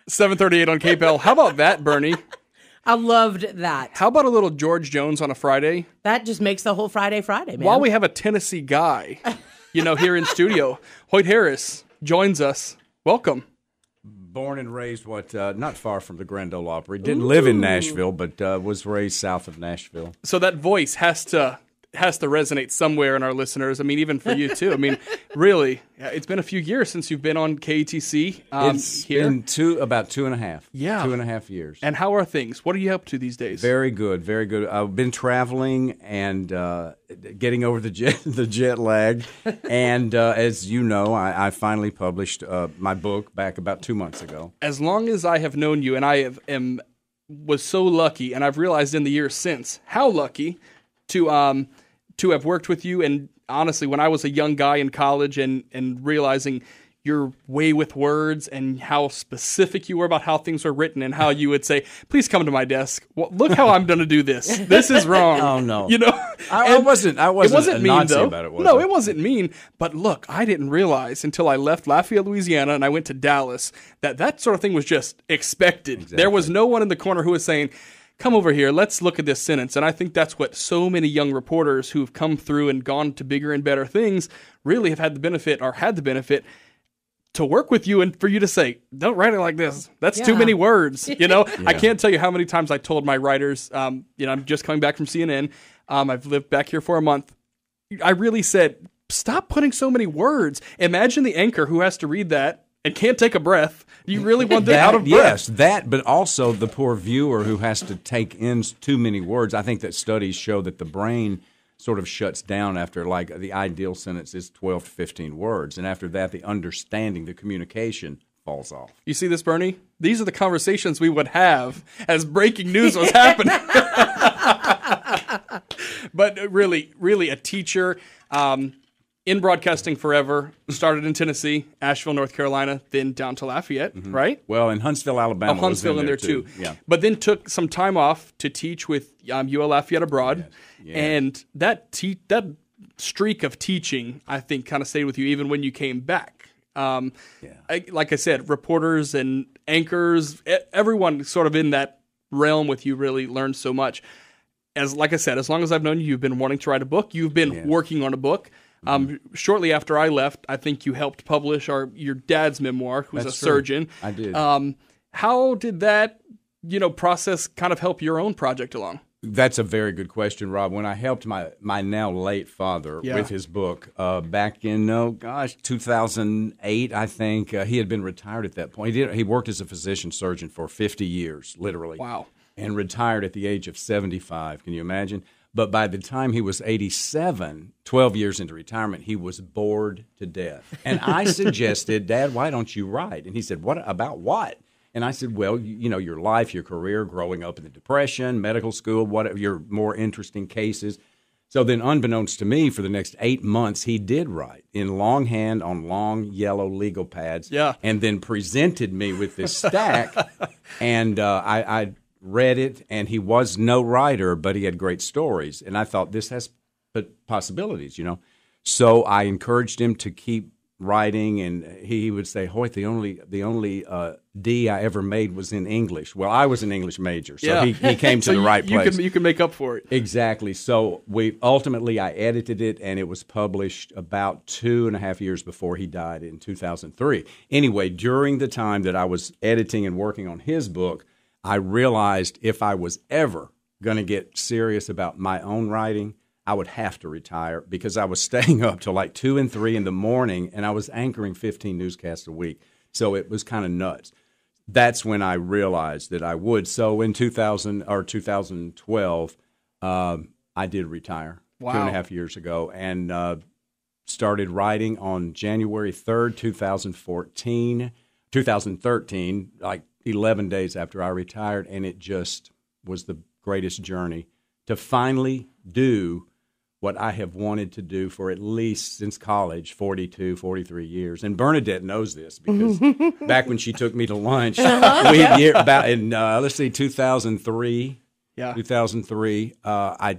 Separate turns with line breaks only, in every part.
7:38 on KPEL. How about that, Bernie?
I loved that.
How about a little George Jones on a Friday?
That just makes the whole Friday, man.
While we have a Tennessee guy, here in studio, Hoyt Harris joins us. Welcome.
Born and raised, not far from the Grand Ole Opry. Didn't live in Nashville, but was raised south of Nashville.
So that voice has to resonate somewhere in our listeners. I mean, even for you too. I mean, really, it's been a few years since you've been on KATC.
It's been about 2.5.
Yeah,
2.5 years.
And how are things? What are you up to these days?
Very good, very good. I've been traveling and getting over the jet lag. And as you know, I finally published my book back about 2 months ago.
As long as I have known you, and I was so lucky, and I've realized in the years since how lucky to have worked with you. And honestly, when I was a young guy in college and realizing your way with words and how specific you were about how things were written and how you would say, please come to my desk. Well, look how I'm going to do this. This is wrong.
Oh, no.
I
wasn't
it wasn't
a
mean,
Nazi
though.
about it, was
No,
I?
it wasn't mean. But look, I didn't realize until I left Lafayette, Louisiana, and I went to Dallas, that sort of thing was just expected.
Exactly.
There was no one in the corner who was saying, come over here, let's look at this sentence. And I think that's what so many young reporters who've come through and gone to bigger and better things really have had the benefit to work with you and for you to say, don't write it like this. That's too many words.
Yeah.
I can't tell you how many times I told my writers, I'm just coming back from CNN. I've lived back here for a month. I really said, stop putting so many words. Imagine the anchor who has to read that and can't take a breath. You really want them out of breath.
Yes, that, but also the poor viewer who has to take in too many words. I think that studies show that the brain sort of shuts down after, like, the ideal sentence is 12 to 15 words. And after that, the understanding, the communication falls off.
You see this, Bernie? These are the conversations we would have as breaking news was happening. But really, really a teacher in broadcasting forever, started in Tennessee, Asheville, North Carolina, then down to Lafayette, right?
Well, in Huntsville, Alabama.
Huntsville in there too.
Yeah.
But then took some time off to teach with UL Lafayette abroad.
Yes.
And that streak of teaching, I think, kind of stayed with you even when you came back. Like I said, reporters and anchors, everyone sort of in that realm with you really learned so much. Like I said, as long as I've known you, you've been wanting to write a book. You've been working on a book. Shortly after I left, I think you helped publish your dad's memoir, who's
That's
a surgeon.
True. I did.
How did that, process kind of help your own project along?
That's a very good question, Rob. When I helped my now late father with his book back in 2008, I think he had been retired at that point. He worked as a physician surgeon for 50 years, literally.
Wow.
And retired at the age of 75. Can you imagine? But by the time he was 87, 12 years into retirement, he was bored to death. And I suggested, Dad, why don't you write? And he said, what about what? And I said, well, your life, your career, growing up in the Depression, medical school, whatever, your more interesting cases. So then, unbeknownst to me, for the next 8 months, he did write in longhand on long yellow legal pads.
Yeah.
And then presented me with this stack. And I read it, and he was no writer, but he had great stories. And I thought, this has possibilities, So I encouraged him to keep writing, and he would say, Hoyt, the only D I ever made was in English. Well, I was an English major, so he came to the right place.
You can make up for it.
Exactly. So I edited it, and it was published about 2.5 years before he died in 2003. Anyway, during the time that I was editing and working on his book, I realized if I was ever going to get serious about my own writing, I would have to retire because I was staying up till like 2 and 3 in the morning, and I was anchoring 15 newscasts a week. So it was kind of nuts. That's when I realized that I would. So in 2012, I did retire 2.5 years ago, and started writing on January 3rd, 2013, like 11 days after I retired, and it just was the greatest journey to finally do what I have wanted to do for at least since college, 43 years. And Bernadette knows this because back when she took me to lunch, 2003. Yeah. 2003,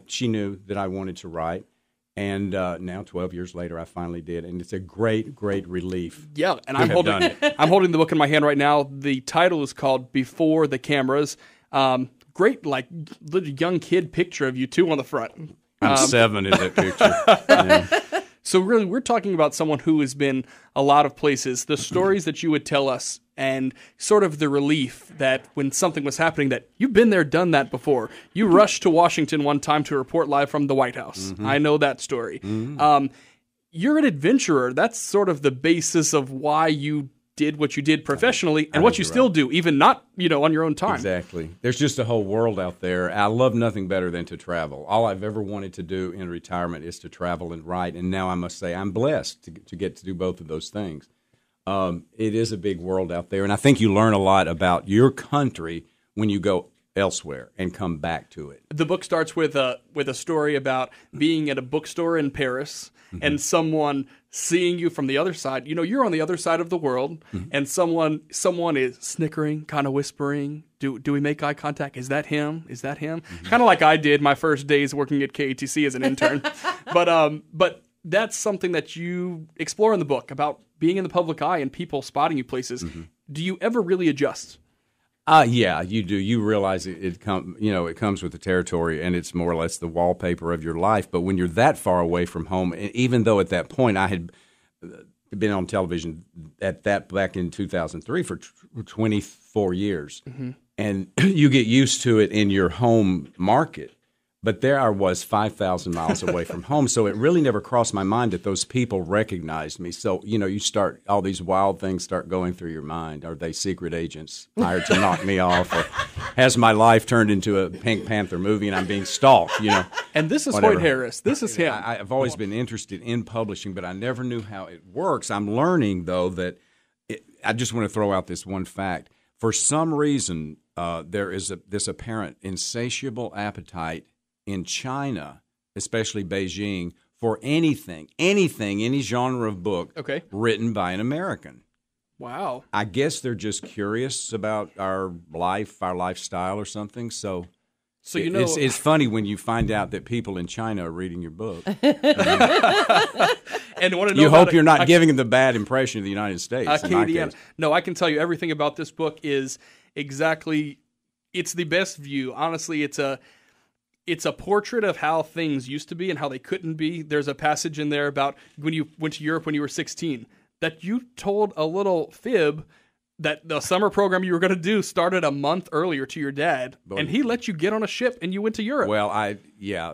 she knew that I wanted to write. And now, 12 years later, I finally did, and it's a great, great relief.
Yeah, and I'm holding the book in my hand right now. The title is called Before the Cameras. Great, like little young kid picture of you too on the front.
I'm 7 in that picture. Yeah.
So really, we're talking about someone who has been a lot of places. The stories that you would tell us, and sort of the relief that when something was happening, that you've been there, done that before. You rushed to Washington one time to report live from the White House. Mm-hmm. I know that story. Mm-hmm. You're an adventurer. That's sort of the basis of why you did what you did professionally and what you still do, even not, on your own time.
Exactly. There's just a whole world out there. I love nothing better than to travel. All I've ever wanted to do in retirement is to travel and write, and now I must say I'm blessed to get to do both of those things. It is a big world out there, and I think you learn a lot about your country when you go elsewhere and come back to it.
The book starts with a story about being at a bookstore in Paris and someone seeing you from the other side. You're on the other side of the world, and someone is snickering, kind of whispering. Do we make eye contact? Is that him? Is that him? Kind of like I did my first days working at KATC as an intern. But that's something that you explore in the book about being in the public eye and people spotting you places. Do you ever really adjust?
Yeah, you do. You realize it comes with the territory, and it's more or less the wallpaper of your life. But when you're that far away from home, and even though at that point I had been on television back in 2003 for 24 years, and you get used to it in your home market. But there I was 5,000 miles away from home, so it really never crossed my mind that those people recognized me. So, you start, all these wild things start going through your mind. Are they secret agents hired to knock me off? Or has my life turned into a Pink Panther movie and I'm being stalked,
And this is
whatever.
Hoyt Harris. This is him.
I've always been interested in publishing, but I never knew how it works. I'm learning, though, that I just want to throw out this one fact. For some reason, there is this apparent insatiable appetite in China, especially Beijing, for anything, any genre of book written by an American.
Wow.
I guess they're just curious about our life, our lifestyle or something. So it's funny when you find out that people in China are reading your book.
And want to know
you hope you're not giving them the bad impression of the United States.
No, I can tell you everything about this book is exactly, it's the best view. Honestly, it's a portrait of how things used to be and how they couldn't be. There's a passage in there about when you went to Europe when you were 16, that you told a little fib that the summer program you were going to do started a month earlier to your dad, and he let you get on a ship and you went to Europe.
Well,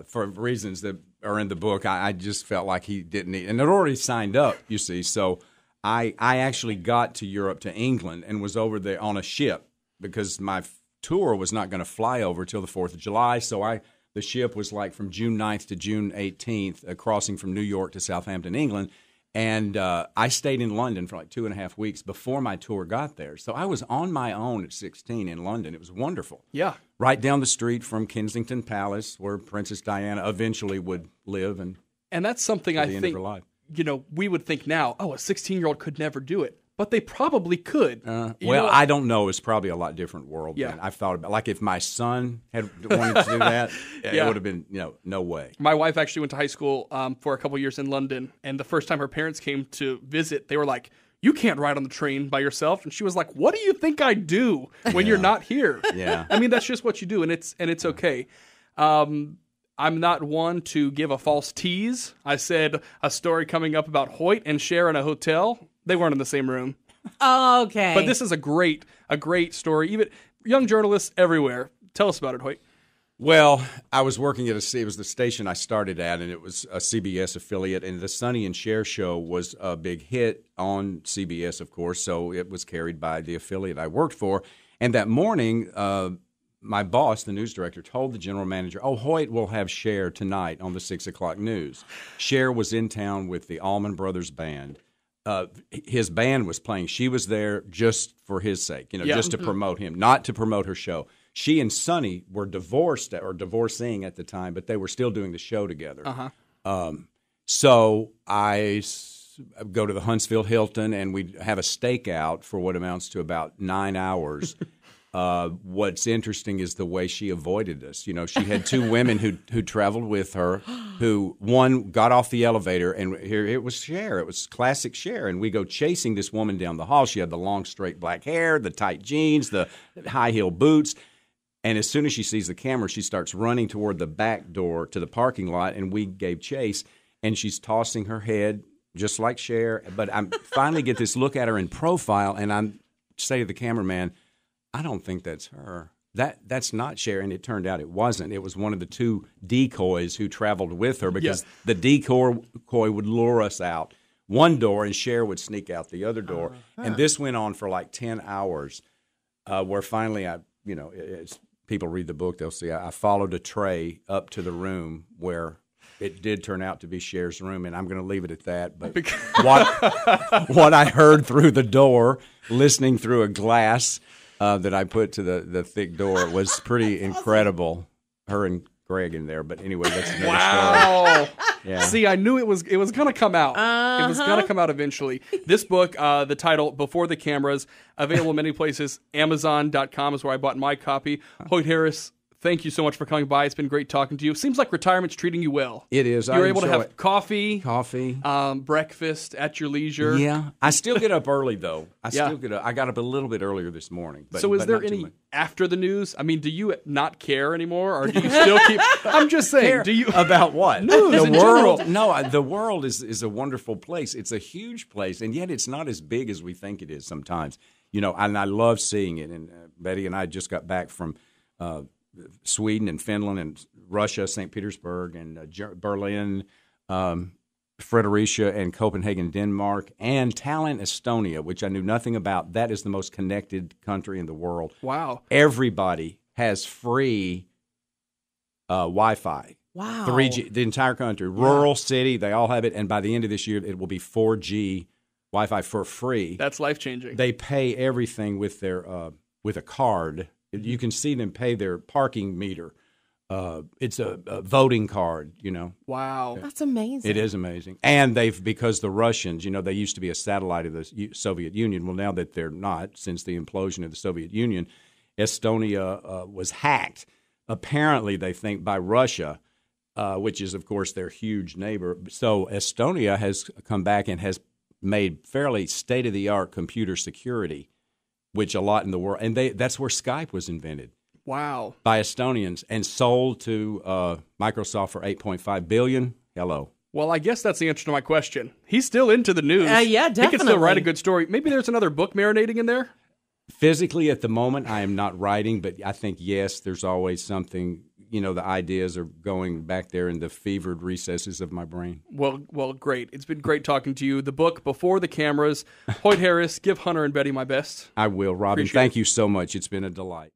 for reasons that are in the book, I just felt like he didn't need, and I'd already signed up, you see, so I actually got to Europe, to England, and was over there on a ship because my tour was not going to fly over till the 4th of July, so the ship was like from June 9th to June 18th, crossing from New York to Southampton, England. And I stayed in London for like 2.5 weeks before my tour got there. So I was on my own at 16 in London. It was wonderful.
Yeah.
Right down the street from Kensington Palace, where Princess Diana eventually would live. And
that's something I think, we would think now, a 16-year-old could never do it. But they probably could.
I don't know. It's probably a lot different world.
Yeah.
Than I've thought about. Like if my son had wanted to do that, it would have been, no way.
My wife actually went to high school for a couple years in London, and the first time her parents came to visit, they were like, "You can't ride on the train by yourself." And she was like, "What do you think I do when you're not here?"
Yeah.
I mean, that's just what you do, and it's okay. I'm not one to give a false tease. I said a story coming up about Hoyt and Cher in a hotel. They weren't in the same room.
Oh, okay.
But this is a great story. Even young journalists everywhere. Tell us about it, Hoyt.
Well, I was working at it was the station I started at, and it was a CBS affiliate, and the Sonny and Cher show was a big hit on CBS, of course, so it was carried by the affiliate I worked for. And that morning, my boss, the news director, told the general manager, Hoyt will have Cher tonight on the 6 o'clock news. Cher was in town with the Allman Brothers Band. His band was playing. She was there just for his sake, just to promote him, not to promote her show. She and Sonny were divorced or divorcing at the time, but they were still doing the show together. So I go to the Huntsville Hilton, and we have a stakeout for what amounts to about 9 hours. What's interesting is the way she avoided us. You know, she had two women who traveled with her, who one got off the elevator, and here it was Cher. It was classic Cher, and we go chasing this woman down the hall. She had the long, straight black hair, the tight jeans, the high heel boots. And as soon as she sees the camera, she starts running toward the back door to the parking lot, and we gave chase. And she's tossing her head just like Cher. But I finally get this look at her in profile, and I say to the cameraman, I don't think that's her. That's not Cher. And it turned out it wasn't. It was one of the two decoys who traveled with her, because the decoy would lure us out one door, and Cher would sneak out the other door. And this went on for like 10 hours, where finally as people read the book, they'll see I followed a tray up to the room where it did turn out to be Cher's room, and I'm going to leave it at that. But what I heard through the door, listening through a glass that I put to the thick door, was pretty incredible. Her and Greg in there. But anyway, that's another story. Yeah.
See, I knew it was going to come out. It was going to come out eventually. This book, the title, Before the Cameras, available in many places. Amazon.com is where I bought my copy. Hoyt Harris, thank you so much for coming by. It's been great talking to you. Seems like retirement's treating you well.
It is.
You're able to have coffee,
breakfast
at your leisure.
Yeah. I still get up early, though. I got up a little bit earlier this morning.
So is there any after the news? I mean, do you not care anymore, or do you still keep? I'm just saying. Do you
about what?
News in general.
No, the world is a wonderful place. It's a huge place, and yet it's not as big as we think it is sometimes. You know, and I love seeing it. And Betty and I just got back from Sweden and Finland and Russia, St. Petersburg and Berlin, Fredericia and Copenhagen, Denmark, and Tallinn, Estonia, which I knew nothing about. That is the most connected country in the world.
Wow.
Everybody has free Wi-Fi.
Wow.
3G, the entire country. Rural, city, they all have it. And by the end of this year, it will be 4G Wi-Fi for free.
That's life-changing.
They pay everything with their with a card. You can see them pay their parking meter. It's a voting card, you know.
Wow.
That's amazing.
It is amazing. And because the Russians, you know, they used to be a satellite of the Soviet Union. Well, now that they're not, since the implosion of the Soviet Union, Estonia was hacked, apparently, they think, by Russia, which is, of course, their huge neighbor. So Estonia has come back and has made fairly state-of-the-art computer security, which a lot in the world, and that's where Skype was invented.
Wow.
By Estonians and sold to Microsoft for $8.5 billion. Hello.
Well, I guess that's the answer to my question. He's still into the news.
Yeah, definitely.
He can still write a good story. Maybe there's another book marinating in there?
Physically, at the moment, I am not writing, but I think, yes, there's always something. You know, the ideas are going back there in the fevered recesses of my brain.
Well, great. It's been great talking to you. The book, Before the Cameras. Hoyt Harris, give Hunter and Betty my best.
I will, Robin. Thank you so much. It's been a delight.